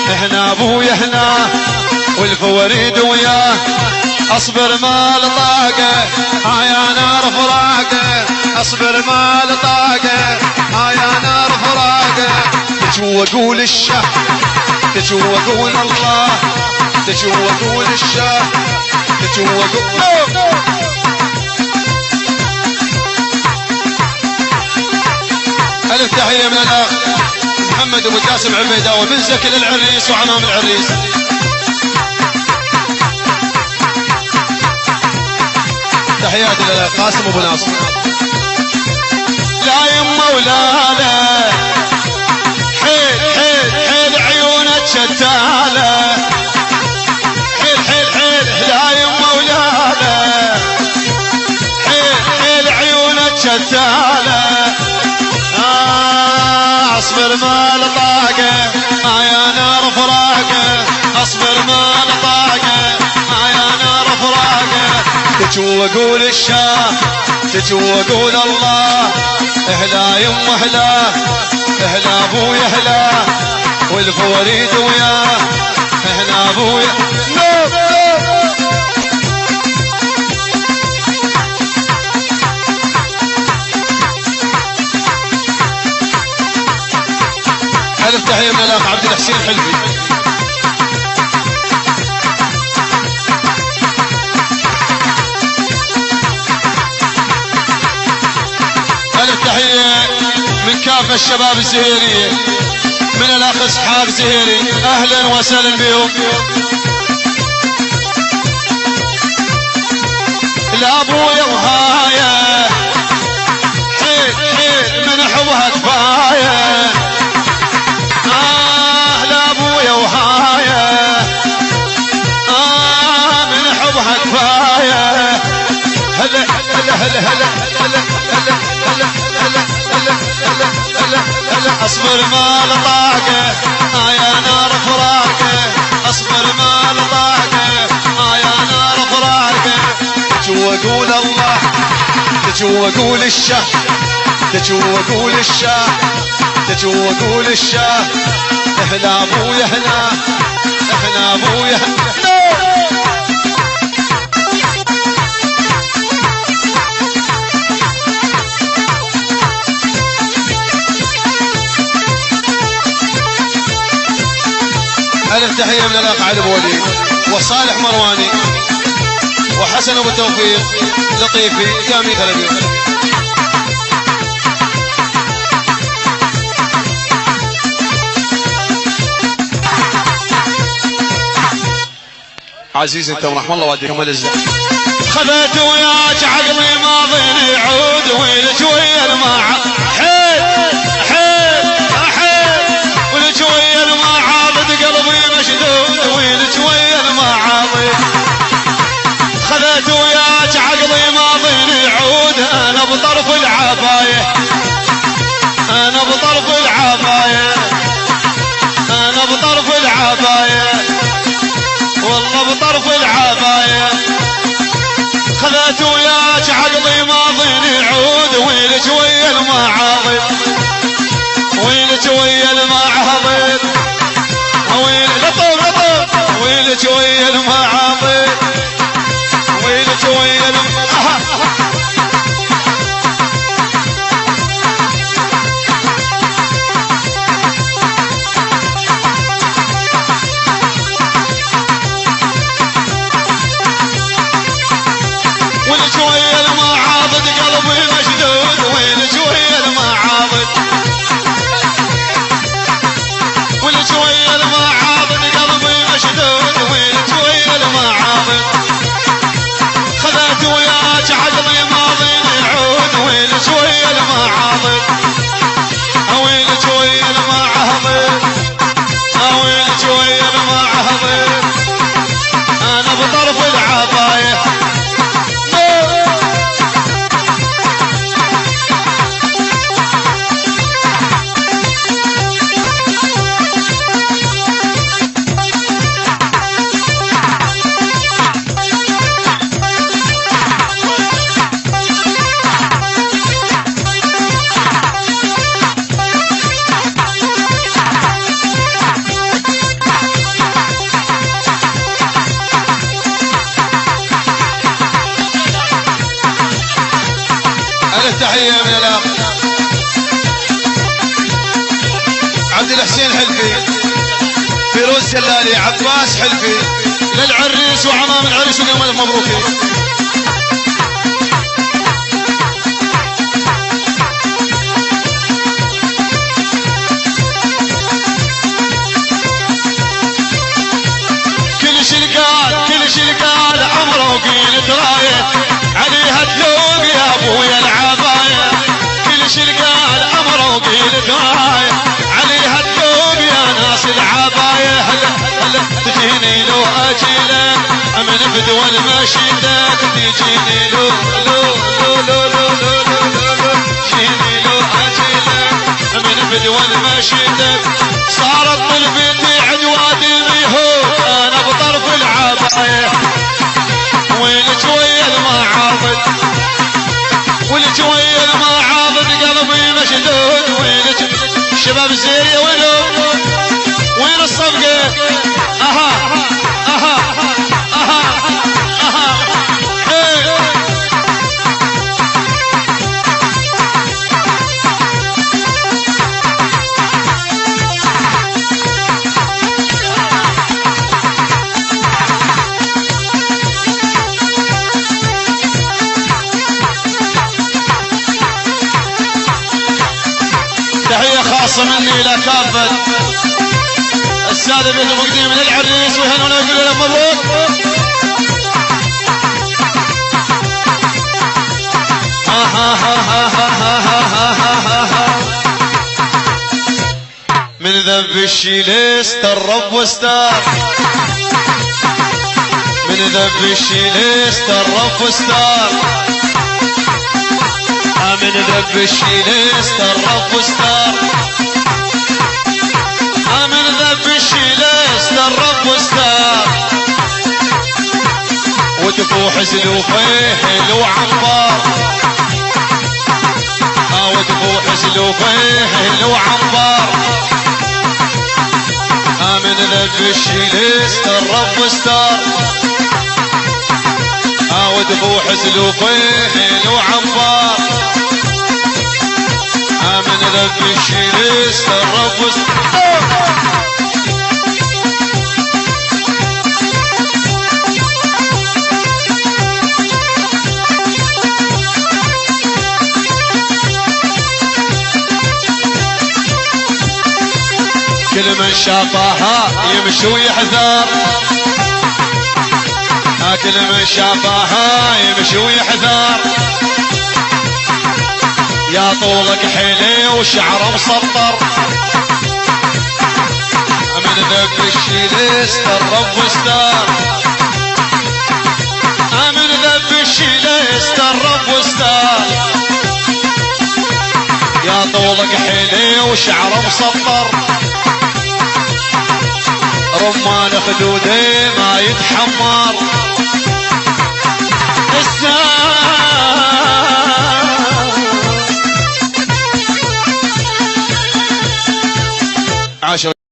هنا ابويا هنا والفوريد وياه اصبر ما لطاقه يا نار فراقه اصبر ما لطاقه يا نار فراقه تجو واقول الشه تجو واقول الله تجو واقول الشه تجو واقول الف تحيه من الاخ محمد ابو جاسم عبيده وبن زكي للعريس وعمام العريس. تحياتي للاخ قاسم ابو ناصر. لا يمه ولا لا حيل حيل حيل عيونك شتاله حيل حيل حيل لا يمه ولا لا حيل حيل عيونك شتاله اصبر ما لطاقه يا نار فراقه اصبر ما لطاقه يا نار فراقه تجو واقول الشاه تجو واقول الله اهلا يمه اهلا اهلا ابويا اهلا والفوريد وياه اهلا ابويا الف تحيه من الاخ عبد الحسين الحلفي. الف تحيه من كافه الشباب الزهيريه من الاخ اسحاق زهيري اهلا وسهلا بهم. لابويا وهايه حيل حيل من حبها كفايه لابويا وهايه من حبها كفايه هلا هلا هلا هلا هلا هلا هلا هلا هلا هلا اصبر ما لطاقه يا نار فراقه اصبر ما لطاقه يا نار فراقه تجو واقول الله تجو واقول الشه تجو واقول الشه تجو واقول الشه اهلا ابويا هنا اهلا ابويا الف تحيه من الاخ علي بولي وصالح مرواني وحسن ابو توفيق لطيفي جامي ثلاثي. عزيز انت ورحمه الله واديكم العزه. خذت وياك عقلي ماضي يعود ويلك ويا الماعظ حيل حيل حيل ويلك ويا الماعظ قلبي مشدود ويلك ويا الماعظ. خذت وياك عقلي ماضي يعود انا بطرف العبايه انا بطرف العبايه انا بطرف العبايه والله بطرف العبايه. خذت وياك عقلي ماضي يعود ويلك ويا المعاضد ويلك ويا المعاضد ويل لطف لطف ويلك ويا المعاضد ويلك ويا تحية من الأخ عبد الحسين حلفي، فيروز جلالي، عباس حلفي، للعريس وعمام العريس واليوم مبروك. كل شلقال عمره وقيل ترايت عليها تلوق يا ابويا العباية. كل شلقال عمره وقيل ترايت عليها تلوق يا ناس العباية. هلا تجيني لو اجيلك من بدول مشيتك، تجيني لو تجيني لو اجيلك من بدول مشيتك. صارت طلبتي عدوات الريهود انا بطرف العباية، ويلك ويا المعاضد، ويلك ويا المعاضد قلبي مشدود. ويلك شباب زي وين الصفقة؟ اها اها اها اها ايه. تحية خاصة مني إلى كافة السادة بيت المقدمين من العريس ويهنونا يقولوا له مبروك. من ذنب الشيل استرب واستار، من ذنب الشيل استرب واستار، من ذنب الشيل استرب واستار، من ذنب الشيل استرب واستار. وتفوح زلوفيه لو عنبار، وتفوح زلوفيه لو عنبار. من ذنب الشيل استرب واستار، وتفوح زلوفيه لو عنبار. من ذنب الشيل استرب واستار. كل من شافها يمشي ويحذر، كل من شافها يمشي ويحذر. يا طولك حيلي وشعر مسطر، من ذنب الشيل استرب واستار، من ذنب الشيل استرب واستار. يا طولك حيلي وشعر مسطر، رمان خدودي ما يتحمر.